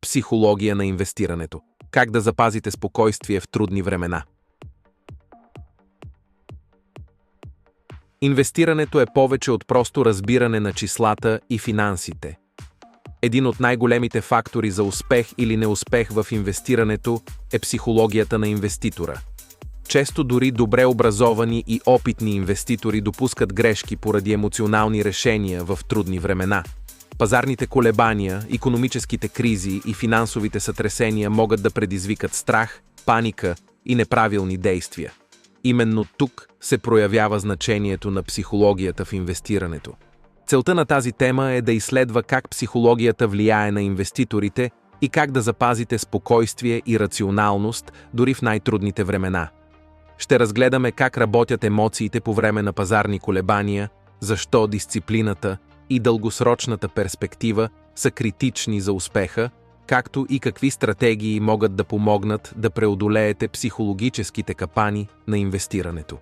Психология на инвестирането. Как да запазите спокойствие в трудни времена. Инвестирането е повече от просто разбиране на числата и финансите. Един от най-големите фактори за успех или неуспех в инвестирането е психологията на инвеститора. Често дори добре образовани и опитни инвеститори допускат грешки поради емоционални решения в трудни времена. Пазарните колебания, икономическите кризи и финансовите сътресения могат да предизвикат страх, паника и неправилни действия. Именно тук се проявява значението на психологията в инвестирането. Целта на тази тема е да изследва как психологията влияе на инвеститорите и как да запазите спокойствие и рационалност дори в най-трудните времена. Ще разгледаме как работят емоциите по време на пазарни колебания, защо дисциплината и дългосрочната перспектива са критични за успеха, както и какви стратегии могат да помогнат да преодолеете психологическите капани на инвестирането.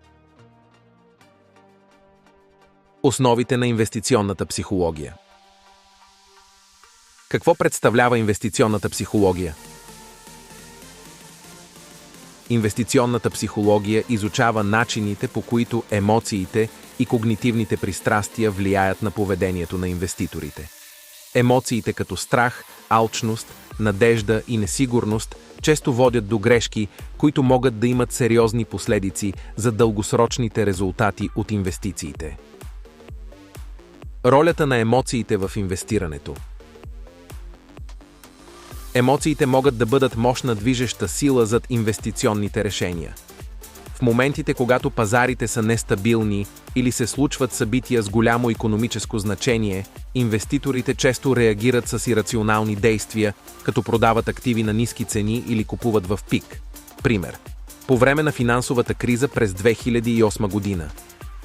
Основите на инвестиционната психология. Какво представлява инвестиционната психология? Инвестиционната психология изучава начините, по които емоциите и когнитивните пристрастия влияят на поведението на инвеститорите. Емоциите като страх, алчност, надежда и несигурност често водят до грешки, които могат да имат сериозни последици за дългосрочните резултати от инвестициите. Ролята на емоциите в инвестирането. Емоциите могат да бъдат мощна движеща сила зад инвестиционните решения. В моментите, когато пазарите са нестабилни или се случват събития с голямо икономическо значение, инвеститорите често реагират с ирационални действия, като продават активи на ниски цени или купуват в пик. Пример. По време на финансовата криза през 2008 година.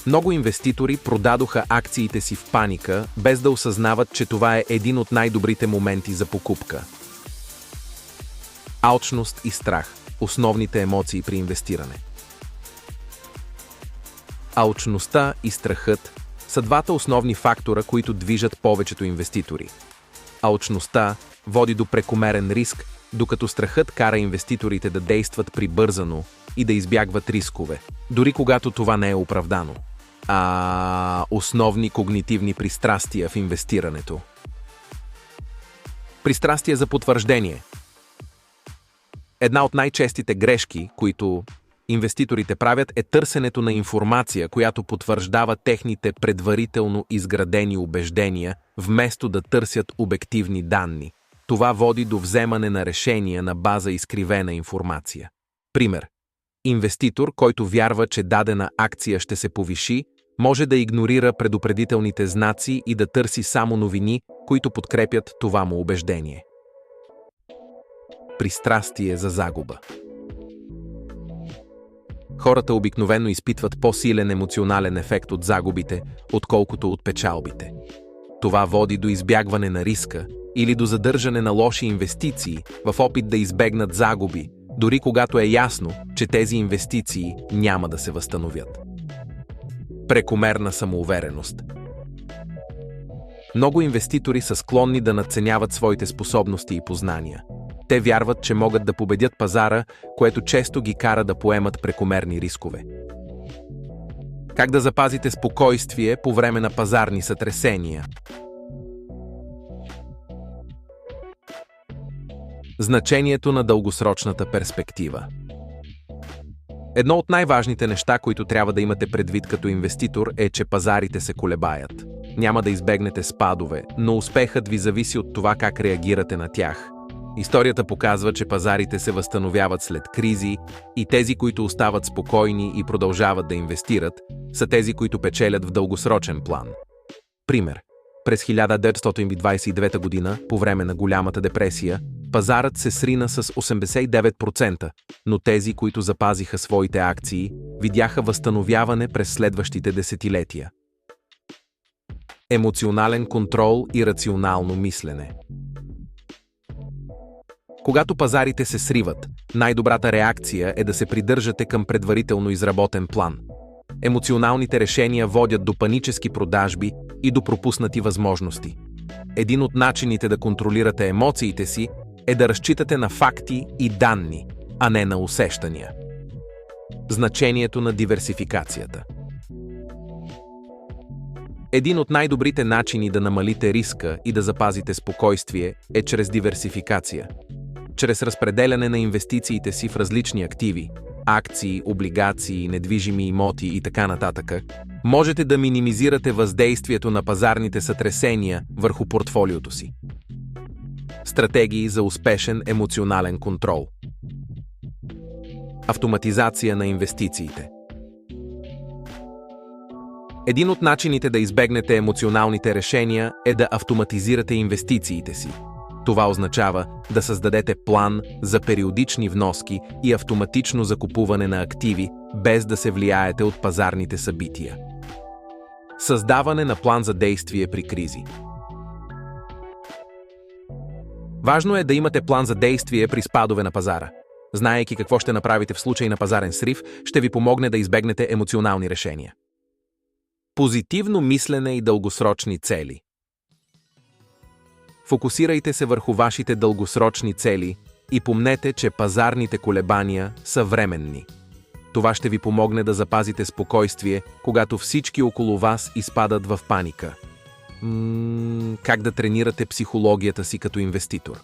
Много инвеститори продадоха акциите си в паника, без да осъзнават, че това е един от най-добрите моменти за покупка. Алчност и страх – основните емоции при инвестиране. Алчността и страхът са двата основни фактора, които движат повечето инвеститори. Алчността води до прекомерен риск, докато страхът кара инвеститорите да действат прибързано и да избягват рискове, дори когато това не е оправдано. Основни когнитивни пристрастия в инвестирането. Пристрастие за потвърждение. Една от най-честите грешки, които инвеститорите правят, е търсенето на информация, която потвърждава техните предварително изградени убеждения, вместо да търсят обективни данни. Това води до вземане на решения на база изкривена информация. Пример. Инвеститор, който вярва, че дадена акция ще се повиши, може да игнорира предупредителните знаци и да търси само новини, които подкрепят това му убеждение. Пристрастие за загуба. Хората обикновено изпитват по-силен емоционален ефект от загубите, отколкото от печалбите. Това води до избягване на риска или до задържане на лоши инвестиции в опит да избегнат загуби, дори когато е ясно, че тези инвестиции няма да се възстановят. Прекомерна самоувереност. Много инвеститори са склонни да надценяват своите способности и познания. Те вярват, че могат да победят пазара, което често ги кара да поемат прекомерни рискове. Как да запазите спокойствие по време на пазарни сътресения? Значението на дългосрочната перспектива. Едно от най-важните неща, които трябва да имате предвид като инвеститор, е, че пазарите се колебаят. Няма да избегнете спадове, но успехът ви зависи от това как реагирате на тях. Историята показва, че пазарите се възстановяват след кризи и тези, които остават спокойни и продължават да инвестират, са тези, които печелят в дългосрочен план. Пример. През 1929 година, по време на голямата депресия, пазарът се срина с 89%, но тези, които запазиха своите акции, видяха възстановяване през следващите десетилетия. Емоционален контрол и рационално мислене. Когато пазарите се сриват, най-добрата реакция е да се придържате към предварително изработен план. Емоционалните решения водят до панически продажби и до пропуснати възможности. Един от начините да контролирате емоциите си е да разчитате на факти и данни, а не на усещания. Значението на диверсификацията. Един от най-добрите начини да намалите риска и да запазите спокойствие е чрез диверсификация. Чрез разпределяне на инвестициите си в различни активи, акции, облигации, недвижими имоти и така нататък, можете да минимизирате въздействието на пазарните сътресения върху портфолиото си. Стратегии за успешен емоционален контрол. Автоматизация на инвестициите. Един от начините да избегнете емоционалните решения е да автоматизирате инвестициите си. Това означава да създадете план за периодични вноски и автоматично закупуване на активи, без да се влияете от пазарните събития. Създаване на план за действие при кризи. Важно е да имате план за действие при спадове на пазара. Знаейки какво ще направите в случай на пазарен срив, ще ви помогне да избегнете емоционални решения. Позитивно мислене и дългосрочни цели. Фокусирайте се върху вашите дългосрочни цели и помнете, че пазарните колебания са временни. Това ще ви помогне да запазите спокойствие, когато всички около вас изпадат в паника. Как да тренирате психологията си като инвеститор?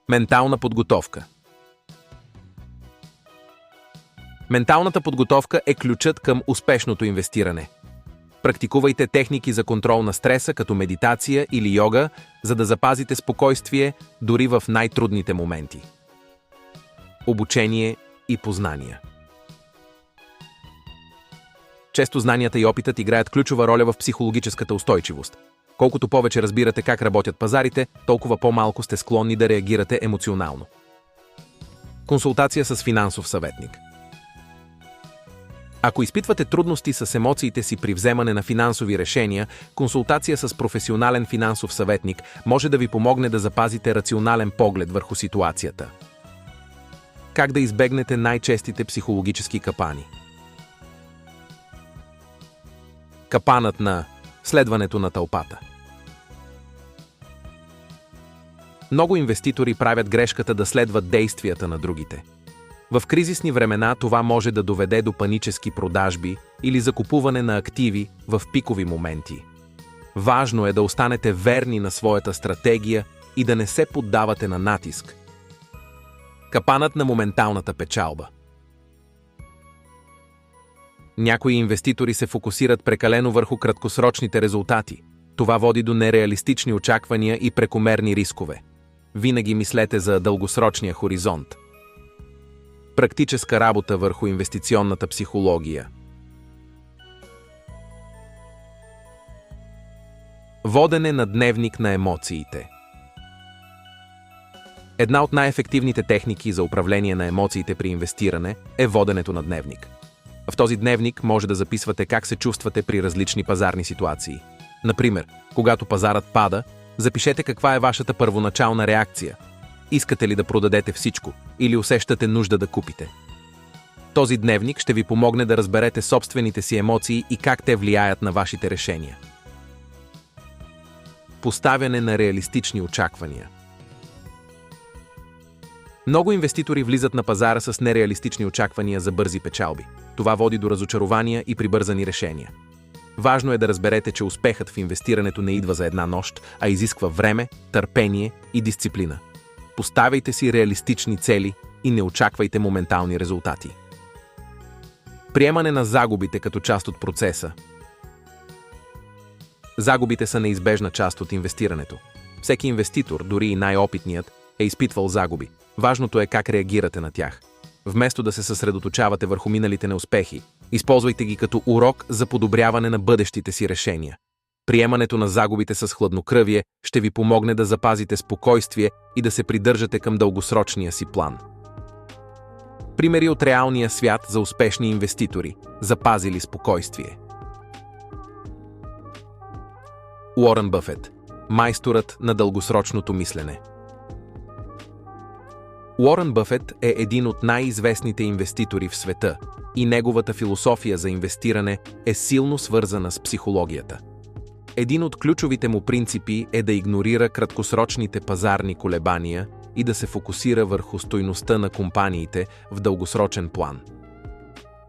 Ментална подготовка. Менталната подготовка е ключът към успешното инвестиране. Практикувайте техники за контрол на стреса, като медитация или йога, за да запазите спокойствие дори в най-трудните моменти. Обучение и познания. Често знанията и опитът играят ключова роля в психологическата устойчивост. Колкото повече разбирате как работят пазарите, толкова по-малко сте склонни да реагирате емоционално. Консултация с финансов съветник. Ако изпитвате трудности с емоциите си при вземане на финансови решения, консултация с професионален финансов съветник може да ви помогне да запазите рационален поглед върху ситуацията. Как да избегнете най-честите психологически капани? Капанът на следването на тълпата. Много инвеститори правят грешката да следват действията на другите. В кризисни времена това може да доведе до панически продажби или закупуване на активи в пикови моменти. Важно е да останете верни на своята стратегия и да не се поддавате на натиск. Капанът на моменталната печалба. Някои инвеститори се фокусират прекалено върху краткосрочните резултати. Това води до нереалистични очаквания и прекомерни рискове. Винаги мислете за дългосрочния хоризонт. Практическа работа върху инвестиционната психология. Водене на дневник на емоциите. Една от най-ефективните техники за управление на емоциите при инвестиране е воденето на дневник. В този дневник може да записвате как се чувствате при различни пазарни ситуации. Например, когато пазарът пада, запишете каква е вашата първоначална реакция. Искате ли да продадете всичко или усещате нужда да купите? Този дневник ще ви помогне да разберете собствените си емоции и как те влияят на вашите решения. Поставяне на реалистични очаквания. Много инвеститори влизат на пазара с нереалистични очаквания за бързи печалби. Това води до разочарования и прибързани решения. Важно е да разберете, че успехът в инвестирането не идва за една нощ, а изисква време, търпение и дисциплина. Поставяйте си реалистични цели и не очаквайте моментални резултати. Приемане на загубите като част от процеса. Загубите са неизбежна част от инвестирането. Всеки инвеститор, дори и най-опитният, е изпитвал загуби. Важното е как реагирате на тях. Вместо да се съсредоточавате върху миналите неуспехи, използвайте ги като урок за подобряване на бъдещите си решения. Приемането на загубите с хладнокръвие ще ви помогне да запазите спокойствие и да се придържате към дългосрочния си план. Примери от реалния свят за успешни инвеститори, запазили спокойствие. Уорън Бъфет, майсторът на дългосрочното мислене. Уорън Бъфет е един от най-известните инвеститори в света и неговата философия за инвестиране е силно свързана с психологията. Един от ключовите му принципи е да игнорира краткосрочните пазарни колебания и да се фокусира върху стойността на компаниите в дългосрочен план.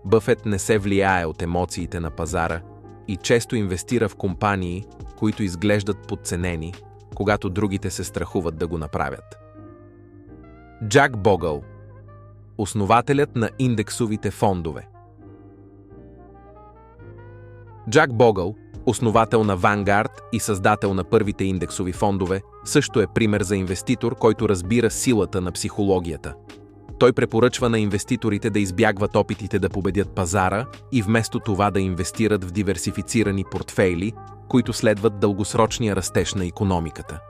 Бъфет не се влияе от емоциите на пазара и често инвестира в компании, които изглеждат подценени, когато другите се страхуват да го направят. Джак Богъл, основателят на индексовите фондове. Джак Богъл, основател на Vanguard и създател на първите индексови фондове, също е пример за инвеститор, който разбира силата на психологията. Той препоръчва на инвеститорите да избягват опитите да победят пазара и вместо това да инвестират в диверсифицирани портфейли, които следват дългосрочния растеж на икономиката.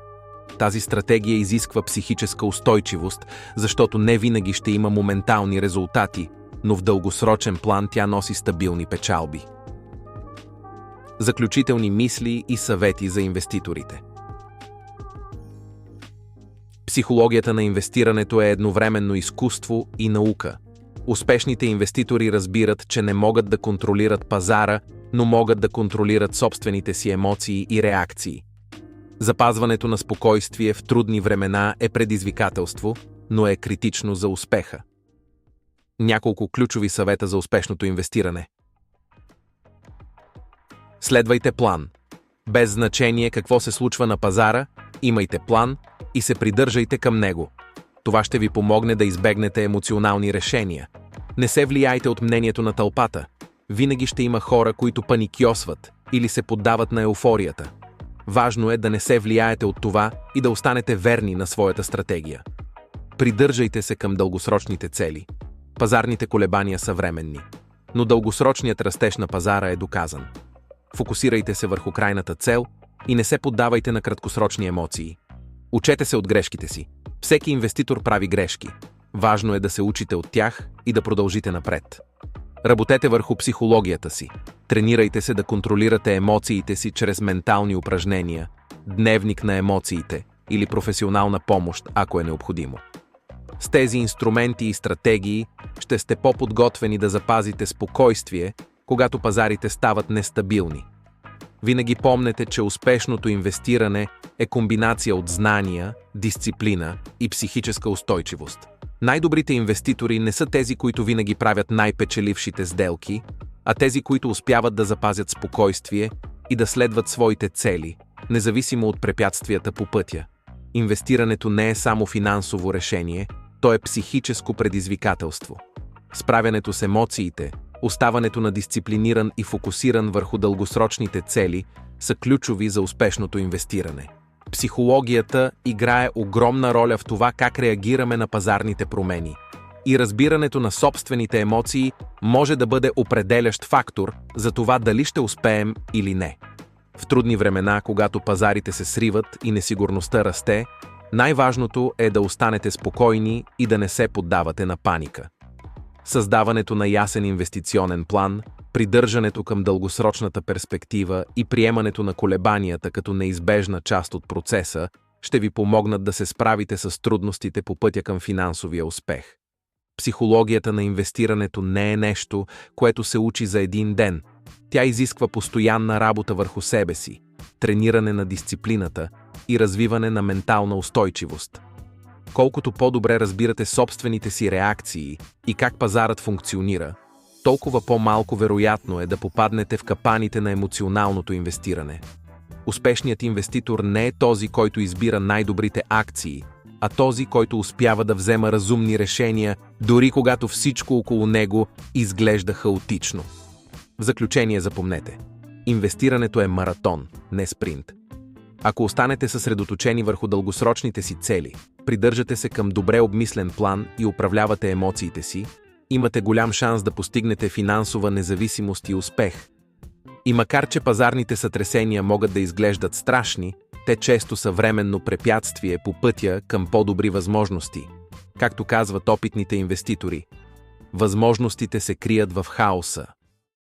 Тази стратегия изисква психическа устойчивост, защото не винаги ще има моментални резултати, но в дългосрочен план тя носи стабилни печалби. Заключителни мисли и съвети за инвеститорите. Психологията на инвестирането е едновременно изкуство и наука. Успешните инвеститори разбират, че не могат да контролират пазара, но могат да контролират собствените си емоции и реакции. Запазването на спокойствие в трудни времена е предизвикателство, но е критично за успеха. Няколко ключови съвета за успешното инвестиране. Следвайте план. Без значение какво се случва на пазара, имайте план и се придържайте към него. Това ще ви помогне да избегнете емоционални решения. Не се влияйте от мнението на тълпата. Винаги ще има хора, които паникьосват или се поддават на еуфорията. Важно е да не се влияете от това и да останете верни на своята стратегия. Придържайте се към дългосрочните цели. Пазарните колебания са временни, но дългосрочният растеж на пазара е доказан. Фокусирайте се върху крайната цел и не се поддавайте на краткосрочни емоции. Учете се от грешките си. Всеки инвеститор прави грешки. Важно е да се учите от тях и да продължите напред. Работете върху психологията си. Тренирайте се да контролирате емоциите си чрез ментални упражнения, дневник на емоциите или професионална помощ, ако е необходимо. С тези инструменти и стратегии ще сте по-подготвени да запазите спокойствие, когато пазарите стават нестабилни. Винаги помнете, че успешното инвестиране е комбинация от знания, дисциплина и психическа устойчивост. Най-добрите инвеститори не са тези, които винаги правят най-печелившите сделки, а тези, които успяват да запазят спокойствие и да следват своите цели, независимо от препятствията по пътя. Инвестирането не е само финансово решение, то е психическо предизвикателство. Справянето с емоциите, оставането на дисциплиниран и фокусиран върху дългосрочните цели са ключови за успешното инвестиране. Психологията играе огромна роля в това как реагираме на пазарните промени. И разбирането на собствените емоции може да бъде определящ фактор за това дали ще успеем или не. В трудни времена, когато пазарите се сриват и несигурността расте, най-важното е да останете спокойни и да не се поддавате на паника. Създаването на ясен инвестиционен план, придържането към дългосрочната перспектива и приемането на колебанията като неизбежна част от процеса ще ви помогнат да се справите с трудностите по пътя към финансовия успех. Психологията на инвестирането не е нещо, което се учи за един ден. Тя изисква постоянна работа върху себе си, трениране на дисциплината и развиване на ментална устойчивост. Колкото по-добре разбирате собствените си реакции и как пазарът функционира, толкова по-малко вероятно е да попаднете в капаните на емоционалното инвестиране. Успешният инвеститор не е този, който избира най-добрите акции, а този, който успява да взема разумни решения, дори когато всичко около него изглежда хаотично. В заключение запомнете, инвестирането е маратон, не спринт. Ако останете съсредоточени върху дългосрочните си цели, придържате се към добре обмислен план и управлявате емоциите си, имате голям шанс да постигнете финансова независимост и успех. И макар че пазарните сътресения могат да изглеждат страшни, те често са временно препятствие по пътя към по-добри възможности. Както казват опитните инвеститори, възможностите се крият в хаоса.